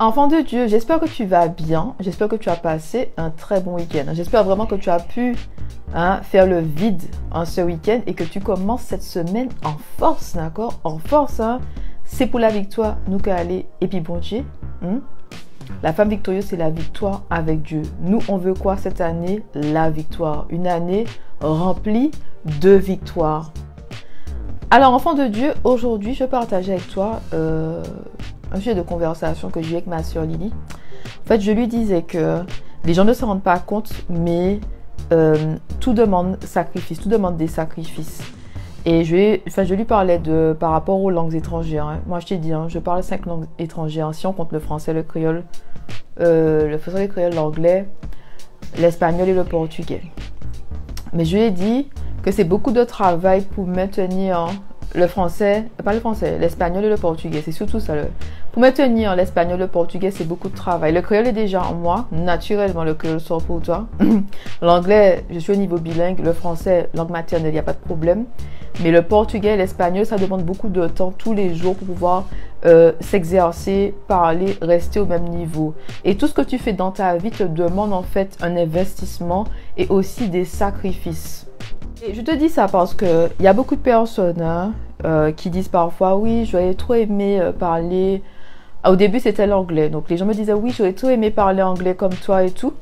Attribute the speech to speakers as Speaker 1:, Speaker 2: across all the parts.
Speaker 1: Enfant de Dieu, j'espère que tu vas bien. J'espère que tu as passé un très bon week-end. J'espère vraiment que tu as pu faire le vide en ce week-end et que tu commences cette semaine en force, d'accord? En force, hein? C'est pour la victoire, nous qu'à aller. Et puis bon Dieu, la femme victorieuse, c'est la victoire avec Dieu. Nous, on veut quoi cette année? La victoire. Une année remplie de victoires. Alors, enfant de Dieu, aujourd'hui, je partage avec toi un sujet de conversation que j'ai eu avec ma soeur Lily. En fait, je lui disais que les gens ne se rendent pas compte, mais tout demande sacrifice, tout demande des sacrifices. Et je lui parlais par rapport aux langues étrangères. Hein. Moi, je t'ai dit, je parle 5 langues étrangères. Si on compte le français, le créole, l'anglais, l'espagnol et le portugais. Mais je lui ai dit que c'est beaucoup de travail pour maintenir l'espagnol et le portugais. C'est surtout ça. Pour maintenir l'espagnol et le portugais, c'est beaucoup de travail. Le créole est déjà en moi. Naturellement, le créole sort pour toi. L'anglais, je suis au niveau bilingue. Le français, langue maternelle, il n'y a pas de problème. Mais le portugais et l'espagnol, ça demande beaucoup de temps tous les jours pour pouvoir s'exercer, parler, rester au même niveau. Et tout ce que tu fais dans ta vie te demande en fait un investissement et aussi des sacrifices. Et je te dis ça parce que il y a beaucoup de personnes qui disent parfois oui, j'aurais trop aimé parler. Au début, c'était l'anglais. Donc les gens me disaient oui, j'aurais trop aimé parler anglais comme toi et tout.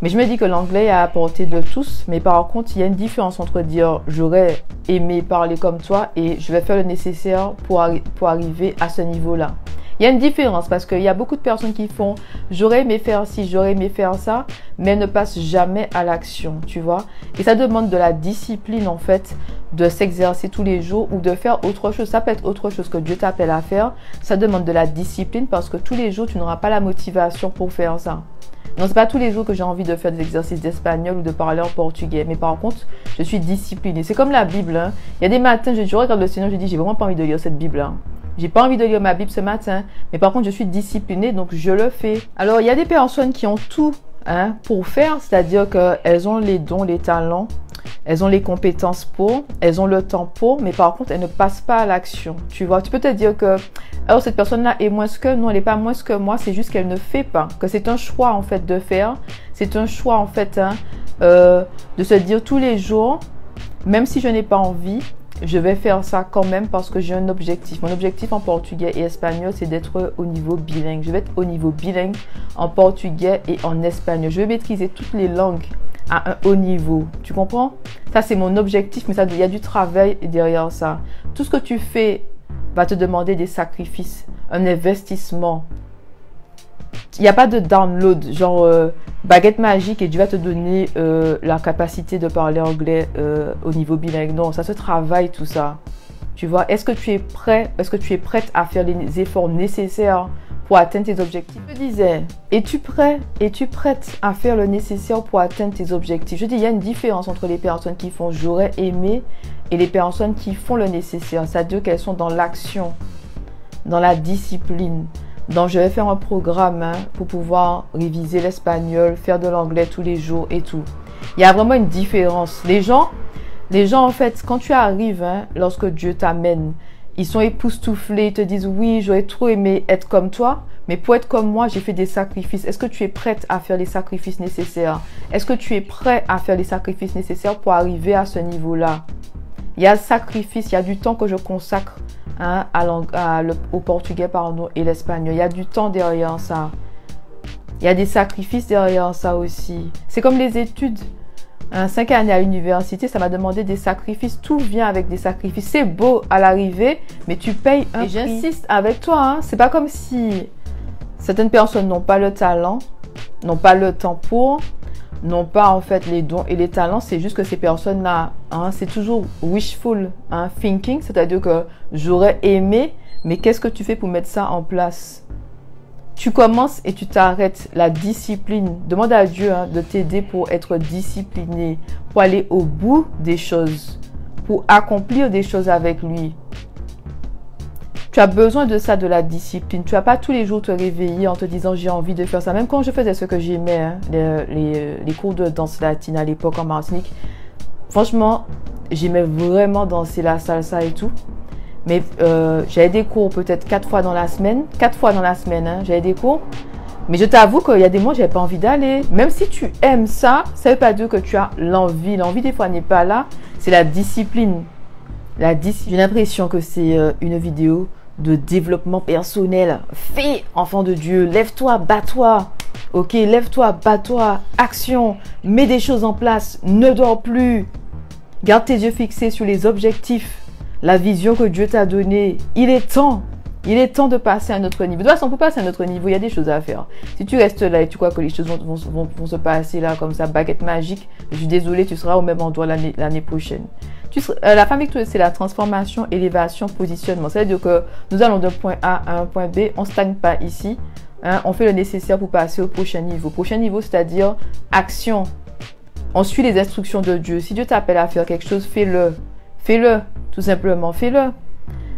Speaker 1: Mais je me dis que l'anglais est à la portée de tous. Mais par contre, il y a une différence entre dire j'aurais aimé parler comme toi et je vais faire le nécessaire pour arriver à ce niveau-là. Il y a une différence parce qu'il y a beaucoup de personnes qui font j'aurais aimé faire ci, j'aurais aimé faire ça, mais ne passent jamais à l'action, tu vois. Et ça demande de la discipline en fait, de s'exercer tous les jours ou de faire autre chose. Ça peut être autre chose que Dieu t'appelle à faire. Ça demande de la discipline parce que tous les jours, tu n'auras pas la motivation pour faire ça. Non, c'est pas tous les jours que j'ai envie de faire des exercices d'espagnol ou de parler en portugais. Mais par contre, je suis disciplinée. C'est comme la Bible. Hein. Il y a des matins, je regarde le Seigneur, je dis, j'ai vraiment pas envie de lire cette Bible-là. J'ai pas envie de lire ma Bible ce matin. Mais par contre, je suis disciplinée, donc je le fais. Alors, il y a des personnes qui ont tout pour faire. C'est-à-dire qu'elles ont les dons, les talents. Elles ont les compétences pour, elles ont le temps pour, mais par contre, elles ne passent pas à l'action. Tu vois, tu peux te dire que alors, cette personne-là est moins que, non, elle n'est pas moins que moi, c'est juste qu'elle ne fait pas. Que c'est un choix, en fait, de faire. C'est un choix, en fait, de se dire tous les jours, même si je n'ai pas envie, je vais faire ça quand même parce que j'ai un objectif. Mon objectif en portugais et espagnol, c'est d'être au niveau bilingue. Je vais être au niveau bilingue en portugais et en espagnol. Je vais maîtriser toutes les langues à un haut niveau. Tu comprends? Ça, c'est mon objectif, mais il y a du travail derrière ça. Tout ce que tu fais va te demander des sacrifices, un investissement. Il n'y a pas de download, genre baguette magique et Dieu va te donner la capacité de parler anglais au niveau bilingue. Non, ça se travaille tout ça. Tu vois, est-ce que tu es prêt? Est-ce que tu es prête à faire les efforts nécessaires pour atteindre tes objectifs? Je disais, es-tu prêt? Es-tu prête à faire le nécessaire pour atteindre tes objectifs? Je dis, il y a une différence entre les personnes qui font j'aurais aimé et les personnes qui font le nécessaire. C'est-à-dire qu'elles sont dans l'action, dans la discipline. Donc, je vais faire un programme pour pouvoir réviser l'espagnol, faire de l'anglais tous les jours et tout. Il y a vraiment une différence. Les gens en fait, quand tu arrives, lorsque Dieu t'amène, ils sont époustouflés, ils te disent oui, j'aurais trop aimé être comme toi, mais pour être comme moi, j'ai fait des sacrifices. Est-ce que tu es prête à faire les sacrifices nécessaires? Est-ce que tu es prêt à faire les sacrifices nécessaires pour arriver à ce niveau-là? Il y a le sacrifice, il y a du temps que je consacre au portugais et l'espagnol. Il y a du temps derrière ça. Il y a des sacrifices derrière ça aussi. C'est comme les études. 5 années à l'université, ça m'a demandé des sacrifices. Tout vient avec des sacrifices. C'est beau à l'arrivée, mais tu payes un prix. J'insiste avec toi. C'est pas comme si certaines personnes n'ont pas le talent, n'ont pas le temps pour, n'ont pas en fait les dons et les talents. C'est juste que ces personnes-là, c'est toujours wishful thinking, c'est-à-dire que j'aurais aimé, mais qu'est-ce que tu fais pour mettre ça en place? Tu commences et tu t'arrêtes. La discipline. Demande à Dieu de t'aider pour être discipliné, pour aller au bout des choses, pour accomplir des choses avec lui. Tu as besoin de ça, de la discipline. Tu ne vas pas tous les jours te réveiller en te disant j'ai envie de faire ça. Même quand je faisais ce que j'aimais, les cours de danse latine à l'époque en Martinique, franchement, j'aimais vraiment danser la salsa et tout. Mais j'avais des cours peut-être 4 fois dans la semaine. 4 fois dans la semaine, hein, j'avais des cours. Mais je t'avoue qu'il y a des mois, j'avais pas envie d'aller. Même si tu aimes ça, ça veut pas dire que tu as l'envie. L'envie, des fois, n'est pas là. C'est la discipline. J'ai l'impression que c'est une vidéo de développement personnel. Fais, enfant de Dieu, lève-toi, bats-toi. Ok, lève-toi, bats-toi, action, mets des choses en place, ne dors plus. Garde tes yeux fixés sur les objectifs, la vision que Dieu t'a donnée. Il est temps de passer à un autre niveau. De toute façon, pour passer à un autre niveau, il y a des choses à faire. Si tu restes là et tu crois que les choses vont se passer là comme ça, baguette magique, je suis désolée, tu seras au même endroit l'année prochaine. La famille, c'est la transformation, élévation, positionnement. C'est-à-dire que nous allons d'un point A à un point B, on ne stagne pas ici. Hein, on fait le nécessaire pour passer au prochain niveau. Prochain niveau, c'est-à-dire action. On suit les instructions de Dieu. Si Dieu t'appelle à faire quelque chose, fais-le. Fais-le, tout simplement, fais-le.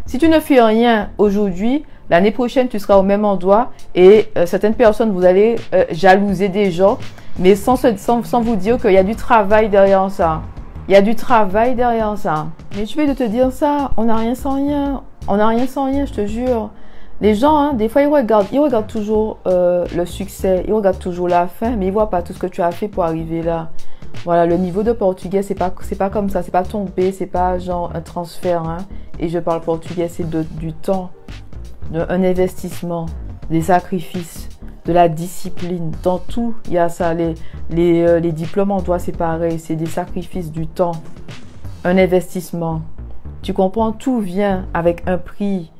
Speaker 1: Si tu ne fais rien aujourd'hui, l'année prochaine, tu seras au même endroit et certaines personnes, vous allez jalouser des gens, mais sans vous dire qu'il y a du travail derrière ça. Il y a du travail derrière ça. Mais je vais de te dire ça, on n'a rien sans rien. On n'a rien sans rien, je te jure. Les gens, hein, des fois, ils regardent toujours le succès, ils regardent toujours la fin, mais ils ne voient pas tout ce que tu as fait pour arriver là. Voilà, le niveau de portugais, c'est pas comme ça, c'est pas tombé, c'est pas genre un transfert. Hein. Et je parle portugais, c'est du temps, un investissement, des sacrifices, de la discipline. Dans tout, il y a ça. Les diplômes en droit, c'est pareil, c'est des sacrifices, du temps, un investissement. Tu comprends, tout vient avec un prix.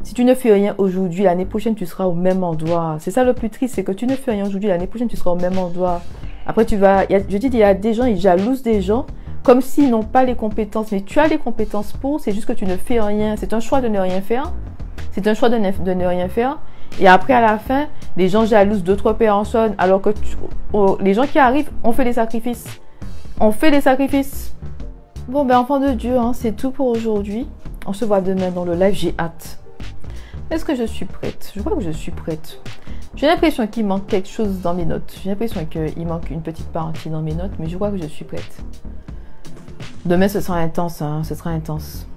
Speaker 1: Si tu ne fais rien aujourd'hui, l'année prochaine, tu seras au même endroit. C'est ça le plus triste, c'est que tu ne fais rien aujourd'hui, l'année prochaine, tu seras au même endroit. Après, je dis, il y a des gens, ils jalousent des gens comme s'ils n'ont pas les compétences. Mais tu as les compétences pour, c'est juste que tu ne fais rien. C'est un choix de ne rien faire. C'est un choix de ne rien faire. Et après, à la fin, les gens jalousent d'autres personnes alors que les gens qui arrivent, on fait des sacrifices. On fait des sacrifices. Bon, ben, enfant de Dieu, hein, c'est tout pour aujourd'hui. On se voit demain dans le live, j'ai hâte. Est-ce que je suis prête? Je crois que je suis prête. J'ai l'impression qu'il manque quelque chose dans mes notes. J'ai l'impression qu'il manque une petite partie dans mes notes, mais je crois que je suis prête. Demain, ce sera intense, hein, ce sera intense.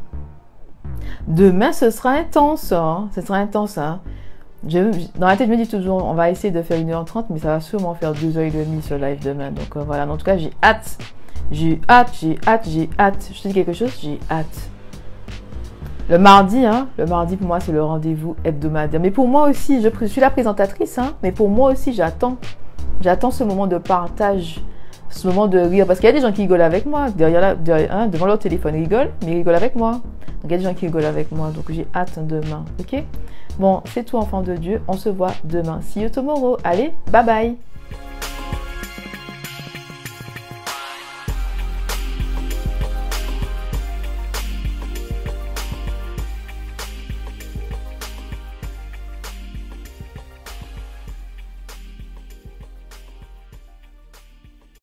Speaker 1: Demain, ce sera intense, hein, ce sera intense. Hein. Dans la tête, je me dis toujours, on va essayer de faire 1h30, mais ça va sûrement faire 2h30 ce live demain. Donc voilà, en tout cas, j'ai hâte. J'ai hâte, j'ai hâte, j'ai hâte. Je te dis quelque chose, j'ai hâte. Le mardi pour moi, c'est le rendez-vous hebdomadaire. Mais pour moi aussi, je suis la présentatrice, hein, mais pour moi aussi, j'attends. J'attends ce moment de partage, ce moment de rire. Parce qu'il y a des gens qui rigolent avec moi. Devant leur téléphone, ils rigolent, mais ils rigolent avec moi. Donc, il y a des gens qui rigolent avec moi. Donc, j'ai hâte demain. OK? Bon, c'est tout, enfant de Dieu. On se voit demain. See you tomorrow. Allez, bye bye.